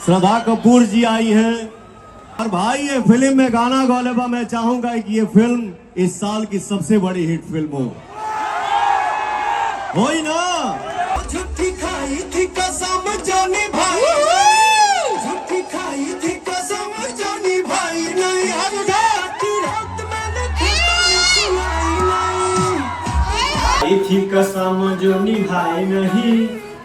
श्रद्धा कपूर जी आई है। और भाई ये फिल्म में गाना गौलेबा मैं चाहूंगा कि ये फिल्म इस साल की सबसे बड़ी हिट फिल्म हो ही ना। झूठी खाई थी कसम जानी भाई, झूठी खाई थी कसम जानी भाई, नहीं हर रात मैंने खाई थी कसम जो निभाई नहीं,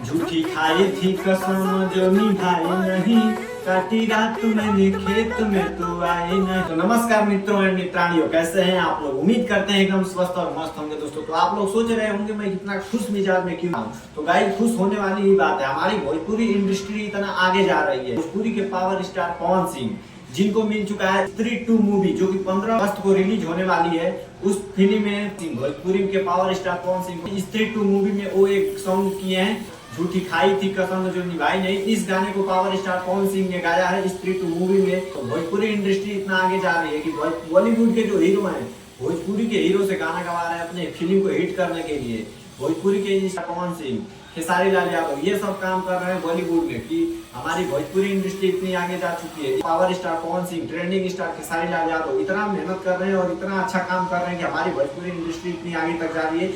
झूठी खाई थी कसम जो निभाई नहीं, काटी रात मैंने खेत में तू आई नहीं। तो नमस्कार मित्रों एवं मित्राणियों, कैसे हैं आप लोग? उम्मीद करते हैं एकदम स्वस्थ और मस्त होंगे दोस्तों। तो आप लोग सोच रहे होंगे मैं कितना खुश मिजाज में क्यों हूँ। तो गाइस खुश होने वाली ही बात है, हमारी भोजपुरी इंडस्ट्री इतना आगे जा रही है। भोजपुरी के पावर स्टार पवन सिंह जिनको मिल चुका है स्त्री 2 मूवी जो कि 15 अगस्त को रिलीज होने वाली है। उस फिल्म में भोजपुरी के पावर स्टार पवन सिंह स्त्री 2 मूवी में वो एक सॉन्ग किए हैं, झूठी खाई थी कसम जो निभाई नहीं। इस गाने को पावर स्टार पवन सिंह ने गाया है स्त्री 2 मूवी में। तो भोजपुरी इंडस्ट्री इतना आगे जा रही है कि बॉलीवुड के जो हीरो हैं भोजपुरी के हीरो से गाना गवा रहे हैं अपने फिल्म को हिट करने के लिए। भोजपुरी के पवन सिंह, खेसारी लाल यादव ये सब काम कर रहे हैं बॉलीवुड में कि हमारी भोजपुरी इंडस्ट्री इतनी आगे जा चुकी है। Power star Pawan Singh, trending star Khesari Lal Yadav इतना मेहनत कर रहे हैं और इतना अच्छा काम कर रहे हैं कि हमारी भोजपुरी इंडस्ट्री इतनी आगे तक जा रही है।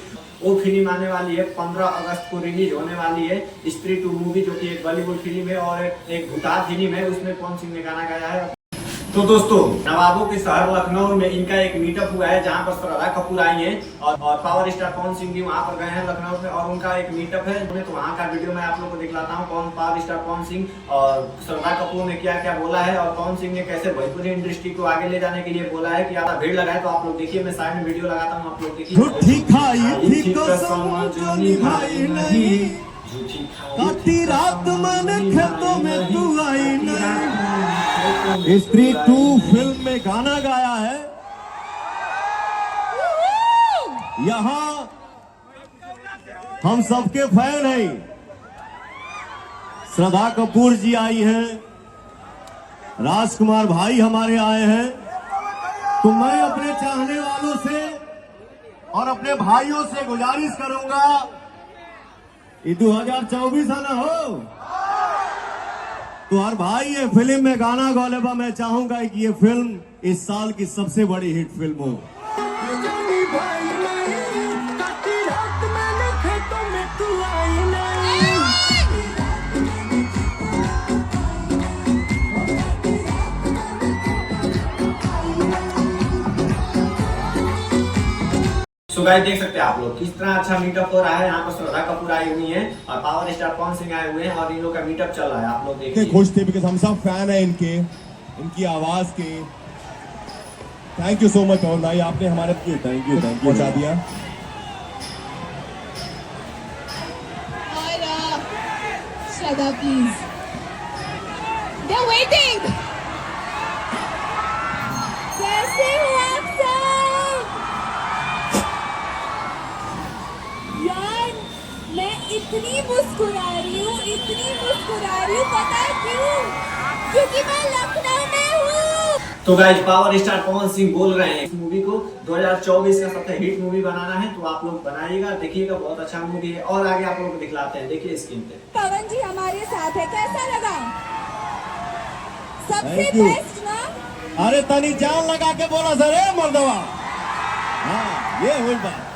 वो फिल्म आने वाली है 15 अगस्त को रिलीज होने वाली है स्त्री 2 मूवी जो कि एक बॉलीवुड फिल्म है और एक भूटान फिल्म है। उसमें पवन सिंह ने गाना गाया है। तो दोस्तों नवाबों के शहर लखनऊ में इनका एक मीटअप हुआ है जहां पर श्रद्धा कपूर आई है और पावर स्टार पवन सिंह भी वहां पर गए हैं लखनऊ में और उनका एक मीटअप है। तो वहां का वीडियो मैं आप लोग को दिखलाता हूं कौन पावर स्टार पवन सिंह और श्रद्धा कपूर ने क्या क्या बोला है और पवन सिंह ने कैसे भोजपुरी इंडस्ट्री को आगे ले जाने के लिए बोला है कि ज्यादा भीड़ लगाए। तो आप लोग देखिए, मैं साइड में वीडियो लगाता हूँ, आप लोग देखिए। झूठी खाई थी कसम जो निभाई नहीं, काटी रात मैंने खेतों में तू आई नहीं। स्त्री 2 फिल्म में गाना गाया है। यहाँ हम सबके फैन हैं। श्रद्धा कपूर जी आई हैं, राजकुमार भाई हमारे आए हैं। तो मैं अपने चाहने वालों से और अपने भाइयों से गुजारिश करूंगा, ये 2024 है ना हो, तो हर भाई ये फिल्म में गाना गौलेबा मैं चाहूंगा कि ये फिल्म इस साल की सबसे बड़ी हिट फिल्म हो। सो गाइस देख सकते हैं आप लोग किस तरह अच्छा मीटअप हो रहा है। यहाँ पर श्रद्धा कपूर आई हुई है और पावर स्टार पवन सिंह आए हुए हैं और इन लोग का मीटअप चल रहा है। आप लोग देखिए, खुश थे बिकॉज हम सब फैन है इनकी आवाज के। थैंक यू सो मच पवन भाई, आपने हमारे थैंक यू पहुंचा दिया। श्रद्धा प्लीज, दे आर वेटिंग। कैसे हो आप सब? यार मैं इतनी मुस्कुरा रही हूँ, पता है क्यों? क्योंकि मैं लखनऊ में हूँ। तो guys power star Pawan Singh बोल रहे हैं इस मूवी को 2024 का सबसे हिट मूवी बनाना है। तो आप लोग बनाइएगा, देखिएगा, बहुत अच्छा मूवी है। और आगे आप लोगों को दिखलाते हैं, देखिए स्क्रीन पे। पवन जी हमारे साथ है, कैसा लगा? सबसे Thank you. बेस्ट ना? अरे तनी जान लगा के बोला सर मर्दवा। हाँ ये हुई बात।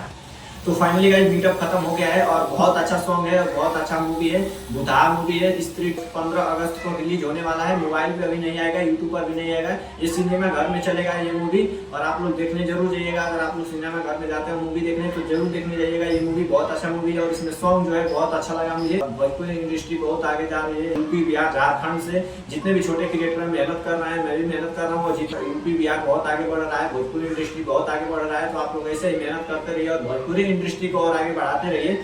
तो फाइनली गाइस मीटअप खत्म हो गया है और बहुत अच्छा सॉन्ग है और बहुत अच्छा मूवी है। बुधार मूवी है, स्त्री 15 अगस्त को रिलीज होने वाला है। मोबाइल पे अभी नहीं आएगा, यूट्यूब पर भी नहीं आएगा, ये सिनेमा घर में चलेगा ये मूवी। और आप लोग देखने जरूर जाइएगा। अगर आप लोग सिनेमा घर में जाते हैं मूवी देखने तो जरूर देखने जाइएगा। ये मूवी बहुत अच्छा मूवी है और इसमें सॉन्ग जो है बहुत अच्छा लगा मुझे। भोजपुरी इंडस्ट्री बहुत आगे जा रही है। यूपी बिहार झारखंड से जितने भी छोटे क्रिएटर मेहनत कर रहे हैं, मैं भी मेहनत कर रहा हूँ और यूपी बिहार बहुत आगे बढ़ रहा है, भोजपुरी इंडस्ट्री बहुत आगे बढ़ रहा है। तो आप लोग ऐसे ही मेहनत करते रहिए और भोजपुरी इंडस्ट्री को और आगे बढ़ाते रहिए।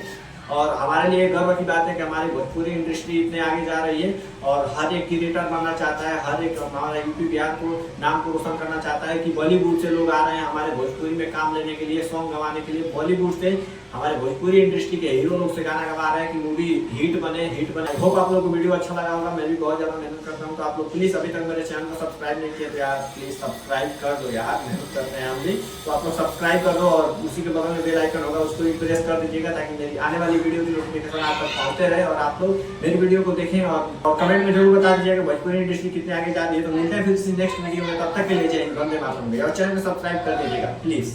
और हमारे लिए गर्व की बात है कि हमारी भोजपुरी इंडस्ट्री इतने आगे जा रही है और हर एक क्रिएटर बनना चाहता है, हर एक हमारा यूपी बिहार को नाम को रोशन करना चाहता है कि बॉलीवुड से लोग आ रहे हैं हमारे भोजपुरी में काम लेने के लिए, सॉन्ग गवाने के लिए। बॉलीवुड से हमारे भोजपुरी इंडस्ट्री के हीरो लोग से गाना गवा रहे हैं कि मूवी हिट बने। होप आप लोग को वीडियो अच्छा लगा होगा। मैं भी बहुत ज्यादा मेहनत करता हूँ। तो आप लोग प्लीज अभी तक मेरे चैनल को सब्सक्राइब नहीं किया तो यार प्लीज सब्सक्राइब कर दो यार, मेहनत करते हैं हम भी। तो आप लोग सब्सक्राइब कर दो और उसी के बगल में बेल आइकन होगा, उसको भी प्रेस कर दीजिएगा ताकि मेरी आने वाली वाली वीडियो की नोटिफिकेशन आप तक पहुंचते रहे और आप लोग मेरी वीडियो को देखें और कमेंट में जरूर बता दीजिएगा भोजपुरी इंडस्ट्री कितने आगे जा रही है। तो मिलते हैं फिर नेक्स्ट वीडियो में, तब तक के लिए जय हिंद, वंदे मातरम। और चैनल को सब्सक्राइब कर दीजिएगा प्लीज।